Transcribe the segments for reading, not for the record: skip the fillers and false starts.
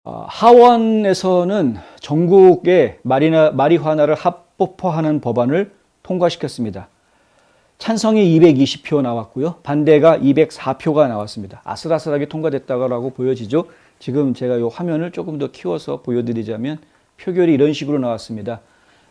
하원에서는 전국에 마리화나를 합법화하는 법안을 통과시켰습니다. 찬성이 220표 나왔고요. 반대가 204표가 나왔습니다. 아슬아슬하게 통과됐다고 보여지죠. 지금 제가 이 화면을 조금 더 키워서 보여드리자면 표결이 이런 식으로 나왔습니다.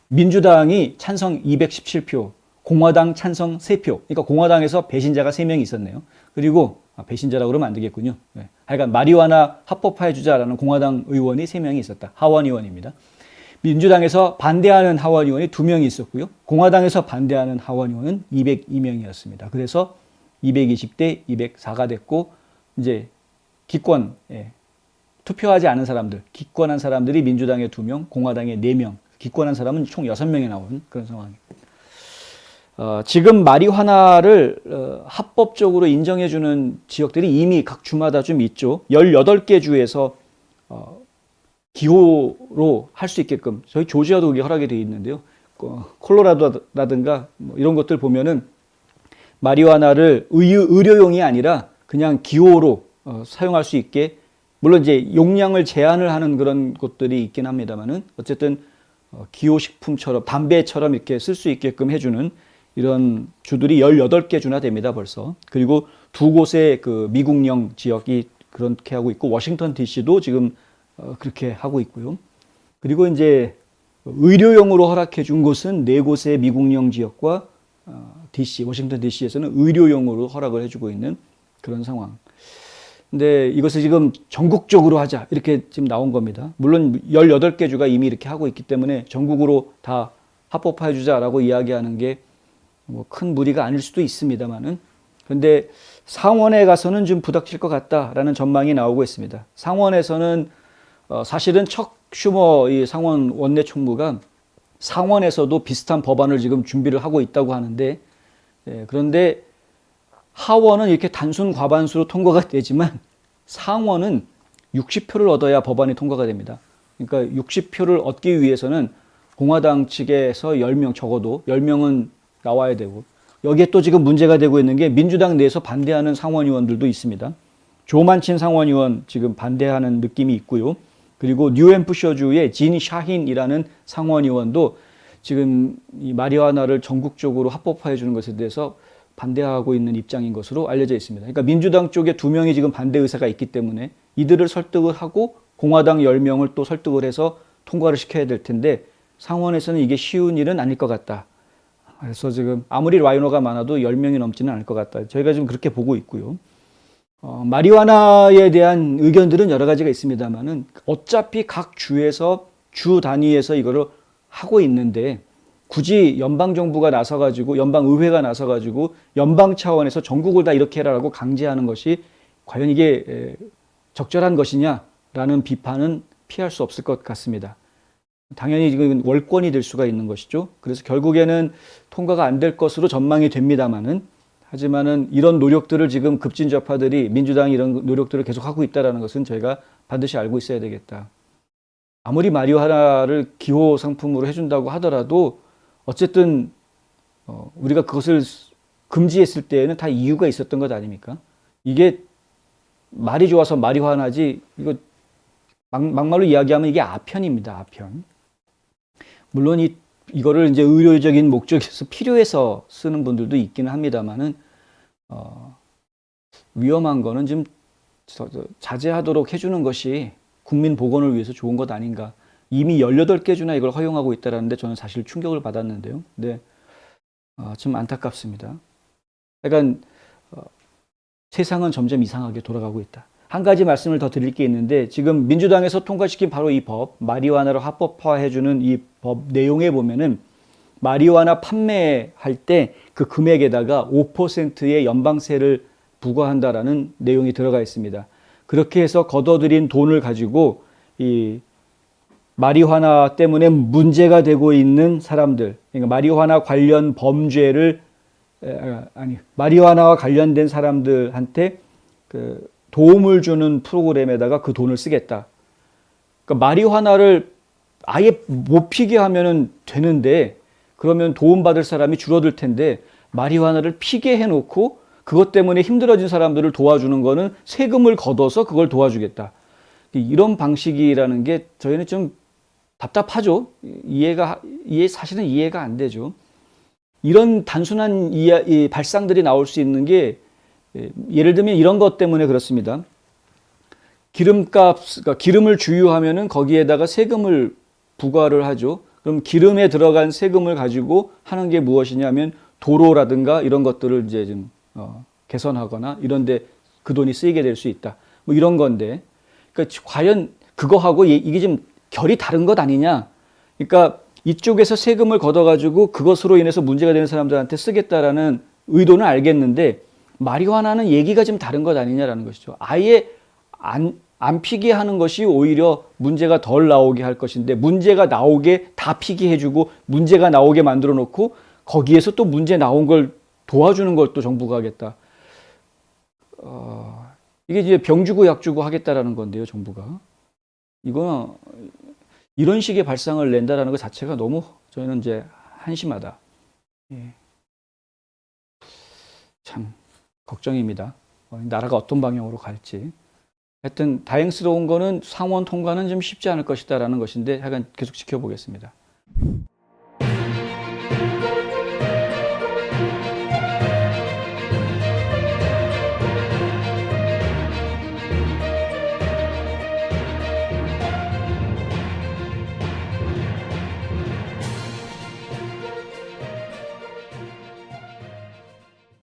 민주당이 찬성 217표, 공화당 찬성 3표. 그러니까 공화당에서 배신자가 3명이 있었네요. 그리고 배신자라고 그러면 안 되겠군요. 네. 하여간 마리화나 합법화해주자라는 공화당 의원이 3명이 있었다. 하원 의원입니다. 민주당에서 반대하는 하원 의원이 2명이 있었고요. 공화당에서 반대하는 하원 의원은 202명이었습니다. 그래서 220대 204가 됐고 이제 기권, 투표하지 않은 사람들, 기권한 사람들이 민주당에 2명, 공화당에 4명, 기권한 사람은 총 6명이 나오는 그런 상황입니다. 지금 마리화나를 합법적으로 인정해주는 지역들이 이미 각 주마다 좀 있죠. 18개 주에서 기호로 할 수 있게끔 저희 조지아도 그게 허락이 되어 있는데요. 콜로라도라든가 뭐 이런 것들 보면은 마리화나를 의료용이 아니라 그냥 기호로 사용할 수 있게, 물론 이제 용량을 제한을 하는 그런 곳들이 있긴 합니다만은 어쨌든 기호식품처럼 담배처럼 이렇게 쓸 수 있게끔 해주는 이런 주들이 18개 주나 됩니다, 벌써. 그리고 2곳의 그 미국령 지역이 그렇게 하고 있고, 워싱턴 DC도 지금 그렇게 하고 있고요. 그리고 이제 의료용으로 허락해 준 곳은 4곳의 미국령 지역과 DC, 워싱턴 DC에서는 의료용으로 허락을 해주고 있는 그런 상황. 근데 이것을 지금 전국적으로 하자, 이렇게 지금 나온 겁니다. 물론 18개 주가 이미 이렇게 하고 있기 때문에 전국으로 다 합법화해 주자라고 이야기하는 게 뭐 큰 무리가 아닐 수도 있습니다만은, 그런데 상원에 가서는 좀 부닥칠 것 같다라는 전망이 나오고 있습니다. 상원에서는 사실은 척 슈머 이 상원 원내 총무가 상원에서도 비슷한 법안을 지금 준비를 하고 있다고 하는데, 그런데 하원은 이렇게 단순 과반수로 통과가 되지만 상원은 60표를 얻어야 법안이 통과가 됩니다. 그러니까 60표를 얻기 위해서는 공화당 측에서 10명, 적어도 10명은 나와야 되고, 여기에 또 지금 문제가 되고 있는 게 민주당 내에서 반대하는 상원의원들도 있습니다. 조 만친 상원의원 지금 반대하는 느낌이 있고요. 그리고 뉴햄프셔주의 진 샤힌이라는 상원의원도 지금 이 마리화나를 전국적으로 합법화해 주는 것에 대해서 반대하고 있는 입장인 것으로 알려져 있습니다. 그러니까 민주당 쪽에 2명이 지금 반대 의사가 있기 때문에 이들을 설득을 하고 공화당 10명을 또 설득을 해서 통과를 시켜야 될 텐데, 상원에서는 이게 쉬운 일은 아닐 것 같다. 그래서 지금 아무리 라이너가 많아도 10명이 넘지는 않을 것 같다. 저희가 지금 그렇게 보고 있고요. 마리화나에 대한 의견들은 여러 가지가 있습니다만은 어차피 각 주에서 주 단위에서 이거를 하고 있는데, 굳이 연방정부가 나서가지고, 연방의회가 나서가지고 연방 차원에서 전국을 다 이렇게 해라라고 강제하는 것이 과연 이게 적절한 것이냐라는 비판은 피할 수 없을 것 같습니다. 당연히 지금 월권이 될 수가 있는 것이죠. 그래서 결국에는 통과가 안 될 것으로 전망이 됩니다만은, 하지만은 이런 노력들을 지금 급진좌파들이, 민주당이 이런 노력들을 계속하고 있다는 것은 저희가 반드시 알고 있어야 되겠다. 아무리 마리화나를 기호 상품으로 해준다고 하더라도 어쨌든 우리가 그것을 금지했을 때에는 다 이유가 있었던 것 아닙니까? 이게 말이 좋아서 마리화나지, 이거 막말로 이야기하면 이게 아편입니다. 아편. 물론 이거를 이제 의료적인 목적에서 필요해서 쓰는 분들도 있기는 합니다만은 위험한 거는 좀 자제하도록 해주는 것이 국민 보건을 위해서 좋은 것 아닌가. 이미 18개 주나 이걸 허용하고 있다는데 저는 사실 충격을 받았는데요. 근데 좀 안타깝습니다. 그러니까 세상은 점점 이상하게 돌아가고 있다. 한 가지 말씀을 더 드릴 게 있는데, 지금 민주당에서 통과시킨 바로 이 법, 마리화나를 합법화해주는 이 법 내용에 보면은 마리화나 판매할 때 그 금액에다가 5%의 연방세를 부과한다라는 내용이 들어가 있습니다. 그렇게 해서 걷어들인 돈을 가지고 이 마리화나 때문에 문제가 되고 있는 사람들, 그러니까 마리화나 관련 범죄를, 마리화나와 관련된 사람들한테 그 도움을 주는 프로그램에다가 그 돈을 쓰겠다. 그러니까 마리화나를 아예 못 피게 하면은 되는데, 그러면 도움받을 사람이 줄어들 텐데, 마리화나를 피게 해놓고 그것 때문에 힘들어진 사람들을 도와주는 거는 세금을 걷어서 그걸 도와주겠다. 이런 방식이라는 게 저희는 좀 답답하죠. 사실은 이해가 안 되죠. 이런 단순한 이 발상들이 나올 수 있는 게 예를 들면 이런 것 때문에 그렇습니다. 그러니까 기름을 주유하면은 거기에다가 세금을 부과를 하죠. 그럼 기름에 들어간 세금을 가지고 하는 게 무엇이냐면 도로라든가 이런 것들을 이제 좀 개선하거나 이런데 그 돈이 쓰이게 될 수 있다. 뭐 이런 건데, 그러니까 과연 그거하고 이게 좀 결이 다른 것 아니냐? 그러니까 이쪽에서 세금을 걷어가지고 그것으로 인해서 문제가 되는 사람들한테 쓰겠다라는 의도는 알겠는데 마리화나는 얘기가 좀 다른 것 아니냐라는 것이죠. 아예 안 피게 하는 것이 오히려 문제가 덜 나오게 할 것인데 문제가 나오게 다 피게 해주고 문제가 나오게 만들어 놓고 거기에서 또 문제 나온 걸 도와주는 걸 또 정부가 하겠다. 이게 이제 병 주고 약 주고 하겠다라는 건데요, 정부가. 이거는 이런 식의 발상을 낸다라는 것 자체가 너무 저희는 이제 한심하다. 예. 참 걱정입니다. 나라가 어떤 방향으로 갈지. 하여튼 다행스러운 거는 상원 통과는 좀 쉽지 않을 것이다라는 것인데 하여간 계속 지켜보겠습니다.